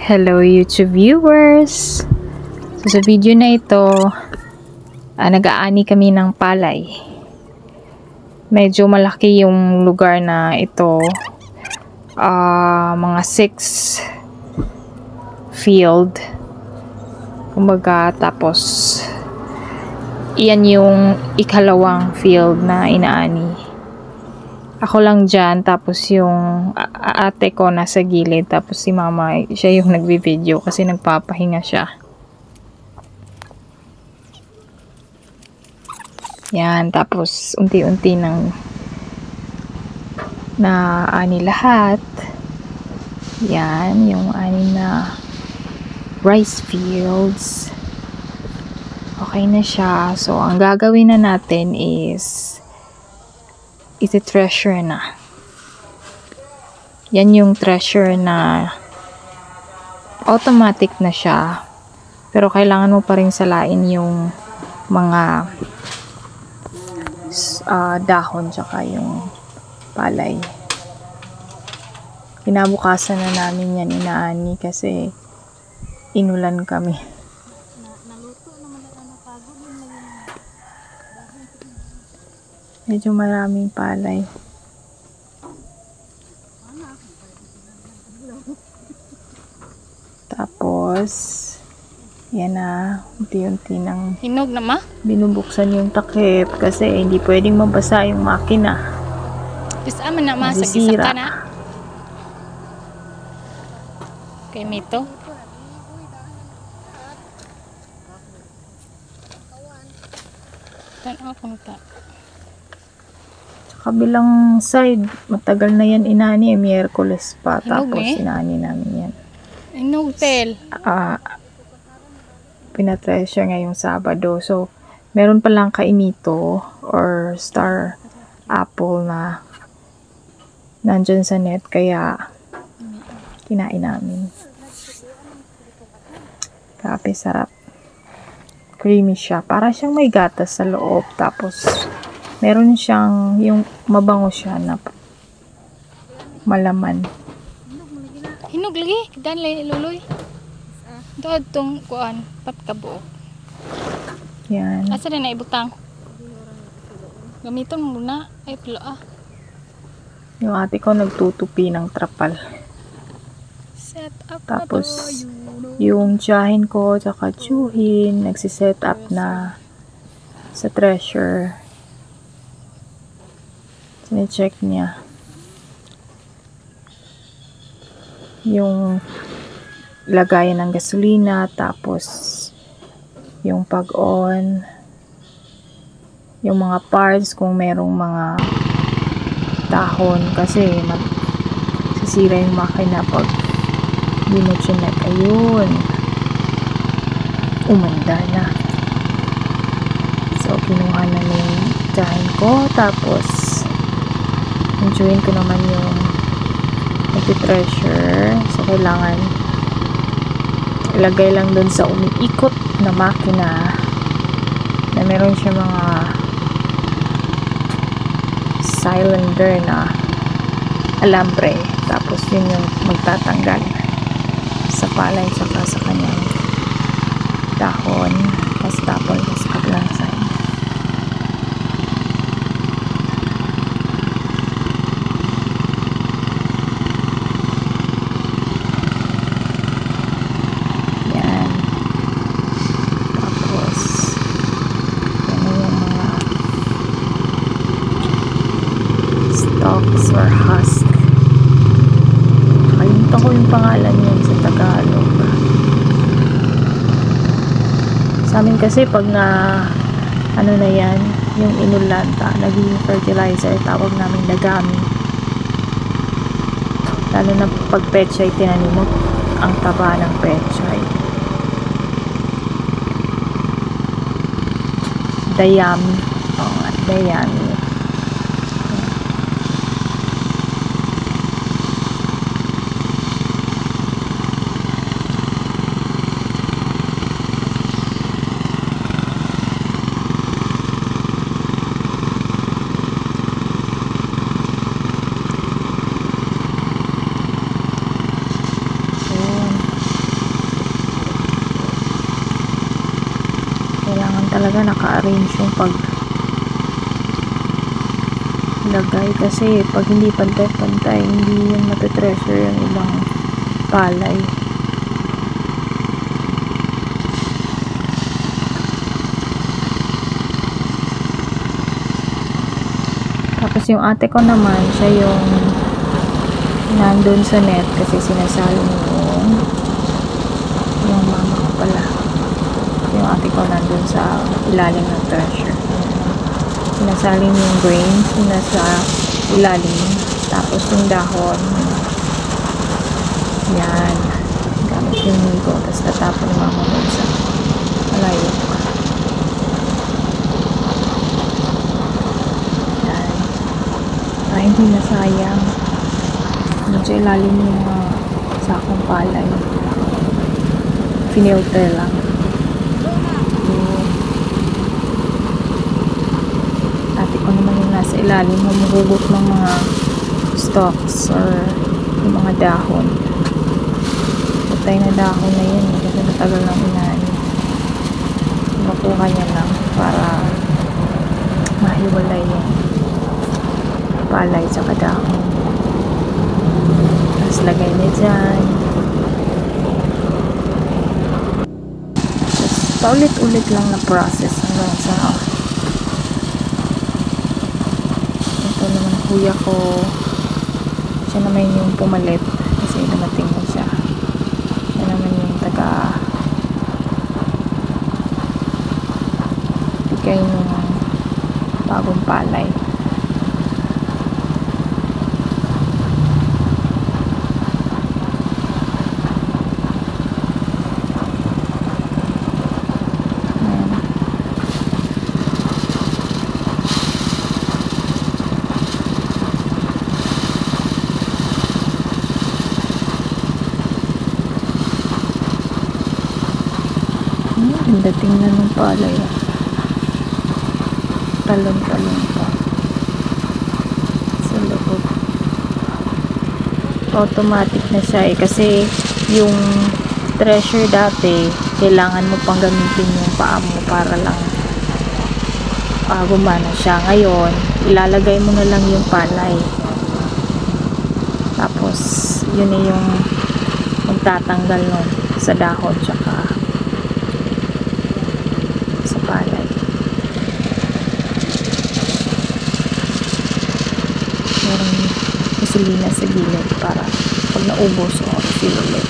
Hello YouTube viewers! So, sa video na ito, nag-aani kami ng palay. Medyo malaki yung lugar na ito. Mga 6 field. Kumbaga, tapos iyan yung ikalawang field na inaani. Ako lang dyan, tapos yung ate ko nasa gilid, tapos si mama, siya yung nagbi-video kasi nagpapahinga siya. Yan, tapos unti-unti nang naani lahat. Yan, yung ani na rice fields. Okay na siya. So, ang gagawin na natin is iti-treasure na. Yan yung treasure na automatic na siya. Pero kailangan mo pa rin salain yung mga dahon tsaka yung palay. Kinabukasan na namin yan inaani kasi inulan kami. Medyo maraming palay. Tapos, yan na, unti-unti nang hinog na ma? binubuksan yung takip kasi hindi pwedeng mabasa yung makina. Bis aman na ma sa Masisira. gisaka na. Kay Mito. Tan ako ta. Kabilang side, matagal na yan inani, Miyerkules pa. Hinog Tapos eh. inani namin yan. Hinog tel. Pinatreasure ngayong Sabado. So, meron palang kaimito or star apple na nandyan sa net. Kaya, kinain namin. Grabe, sarap. Creamy siya. Para siyang may gatas sa loob. Tapos, meron siyang, yung mabango siya na malaman. Hinog lagi. Dan lay luloy. Doon tong kuan pat kabuok. Yan. Asa na ibutang? Gamiton mo na. Ay pula Yung ate ko nagtutupi ng trapal. Set up Tapos, na tayo. yung tiyahin ko, tsaka tiyuhin, nagsiset up na sa treasure. Sine-check niya. Yung lagayan ng gasolina, tapos yung pag-on, yung mga parts kung merong mga dahon kasi sisira yung makina pag hindi mo chinek. Ayun, umanda na. So kinuha na yung tiyahin ko, tapos enjoyin ko naman yung nag-treasure. So kailangan ilagay lang dun sa umiikot na makina na meron siya mga cylinder na alambre, tapos yun yung magtatanggal sa palay tsaka sa kanyang dahon, tapos tapon sa kabilang side. Yan. Tapos yan na yung mga stalks or husk. Kalimutan ko yung pangalan yun sa Tagalog. Sa amin kasi pag na ano na yan, yung inulanta, naging fertilizer, tawag namin dagami. Lalo na pag pechay tinanim mo, ang taba ng pechay. Dayami. Dayami. talaga naka-arrange yung lagay, kasi pag hindi pantay-pantay, hindi yung matetreasure yung ibang palay. Tapos yung ate ko naman, siya yung nandun sa net kasi sinasali yung mama ko pala. Yung ate ko nandun sa ilalim ng treasure. Sinasalin yung grains nasa ilalim, tapos yung dahon, yan, gamit yung nigo, tapos tatapon yung mama mo sa malayo. Yan, para hindi nasayang. Medyo ilalim yung sakong palay, finilter lang. Ko naman yung nasa ilalim, humuhugot ng mga stalks or yung mga dahon. Patay na dahon na yun kasi matagal lang inaani. Makuha niya lang para mahiwalay yung palay sa dahon. Tapos lagay niya dyan. Tapos paulit-ulit lang na process hanggang sa kuya ko, siya naman yung pumalit kasi dumating na siya. Siya naman yung bigay ng bagong palay. Ganda tingnan ng palay. Talon-talon pa sa loob. Automatic na siya kasi yung treasure dati kailangan mo pang gamitin yung paa mo para lang gumana siya. Ngayon ilalagay mo na lang yung palay, tapos yun na yung magtatanggal nun sa dahon tsaka palay. Merong gasolina sa gilid para pag naubos o refill ulit.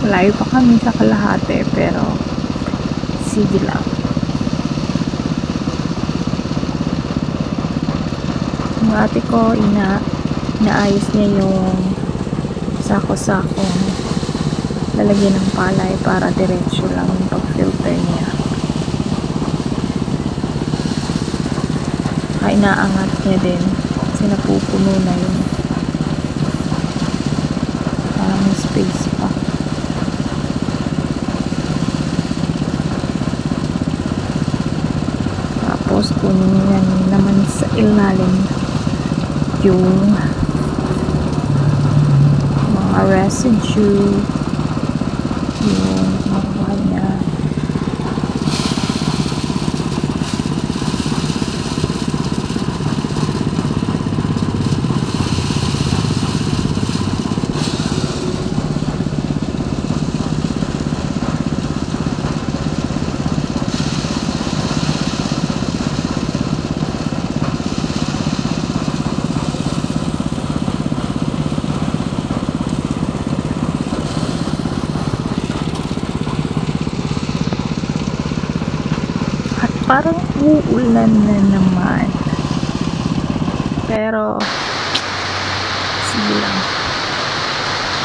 Malayo pa kami sa kalahati pero sige lang. Yung ate ko inaayos niya yung sako-sako lalagyan ng palay para diretso lang yung pag-filter niya. Kaya inaangat niya din kasi napupuno na yun. Parang may space pa. Tapos kunin niya naman sa ilalim yung mga residue, yung makuha niya. Parang uulan na naman. Pero sige lang.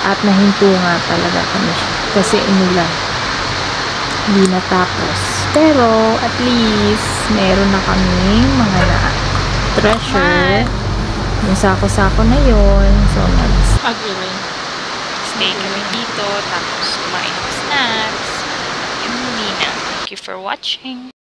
At nahinto nga talaga kami kasi umulan. Hindi natapos. Pero at least meron na kami mga treasure yung sako-sako na yun. So, stay kami dito, tapos kumain ng snacks. Yun muna. Thank you for watching.